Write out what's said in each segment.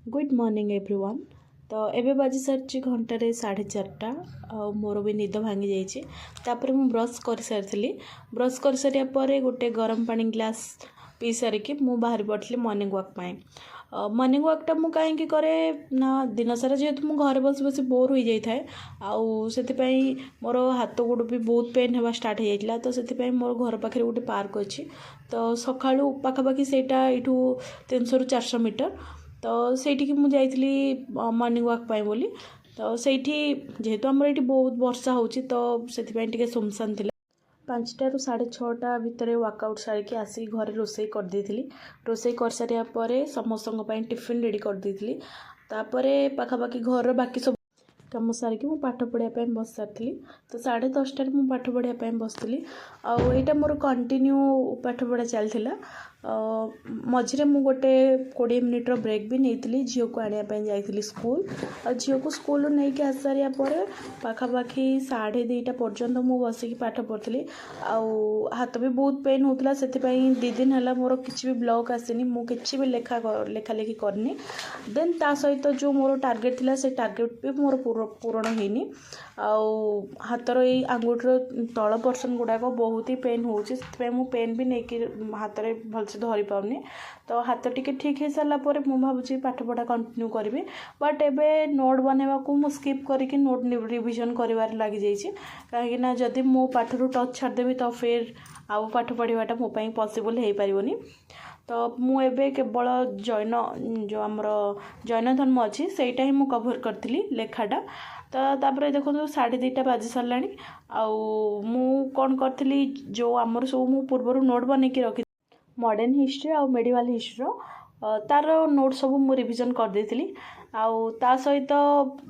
Good morning everyone. तो एबे बाजी सारी घंटे 4:30 मोर भी निद भांगी जाइए। तापर मु ब्रश कर सारी ब्रश कर सारे गोटे गरम पानी ग्लास पी सारिकी मु बाहर पड़ी मॉर्निंग वॉक पाई। मॉर्निंग वॉकटा मु कहीं करे ना दिन सारा जेहेतु मु घर बस बस बोर हो जाए से मोर हाथ गोड़ भी बहुत पेन होगा स्टार्ट हो जाता। तो से मोर घर पाखे गोटे पार्क अच्छी। तो सका पाखापाखि से 300 ରୁ 400 मीटर। तो सेठी मुझे जाइली मॉर्निंग वॉक पाई बोली। तो सेठी जेहेतु आमर ये बहुत वर्षा होची तो से सुनसान थिला। 5टा ରୁ 6:30 भितर वर्कआउट सारिकी आसी घरे रोसई कर देथिली। रोसई कर सारिया परे समस्तन पई टिफिन रेडी कर देथिली। तापरे पाखापाखि घर बाकी सब कम सारिकी मु पाठ पढ़ाई बस सारी। तो 10:30 मु पाठ पढ़ाई बसती। आईटा मोर कंटिन्यू पाठ पढ़ा चलता। मझे मु गोटे 20 मिनिट्र ब्रेक भी नहीं झील को आने जाइली स्कूल। झील को स्कूल नहीं कि आस सारिया पाखापाखि 2:30 पर्यंत मु बसिक पाठ पढ़ी। हाथ भी बहुत पेन होता से 2 दिन है मोर किसी भी ब्लॉग आसनी मु किसी भी लेखालेखी करनी। देन ता सहित जो मोर टार्गेट थिला से टार्गेट भी मोर पूरण होनी। हाथर ये आंगुठर तल पर्सन गुड़ाक बहुत ही पेन हो पेन भी नहीं हाथ में भलसे धरी पाऊनी। तो हाथ टिके ठीक हो सारापर मुझे भावुँ पाठ पढ़ा कंटिन्यू करी। बट एबे नोट बनवा को मु स्किप करके नोट रिविजन कर लगी कहीं जदि मो पाठरू टच छाड़देवी तो फिर आउ पाठ पढ़ाटा मो पॉसिबल हो पारनी। तो मु एबे केवल जैन जो आमर जैन धर्म अच्छी सेटा ही मु कभर करी लेखाटा। तो तापर देखो 2:30 बाजी सारा मु कौन करी जो आमर सब मु पूर्व नोट बनई रखी मॉडर्न हिस्ट्री आ मेडिवल हिस्ट्री तार नोट सब मु रिविजन कर देथिली। ता सहित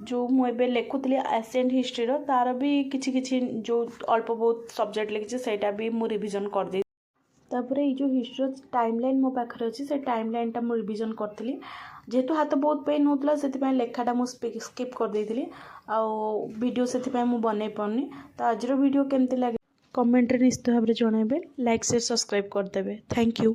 जो मुझे लिखुली एशिएंट हिस्ट्री तार भी किछि जो अल्प बहुत सब्जेक्ट लिखी सेटा भी मु रिविजन कर दे। तापर ये जो हिस्ट्री टाइमलाइन मो पाखे अच्छी से टाइमलाइनटा मु रिविजन करी। जेहेतु हाथ बहुत पेन होता से लेखाटा मु स्किप कर देथिली। वीडियो से मु बन पानी। तो आज वीडियो केमती लगे कमेंट रे निश्चित भाव में जनइबे। लाइक शेयर सब्सक्राइब करदेवे। Thank you.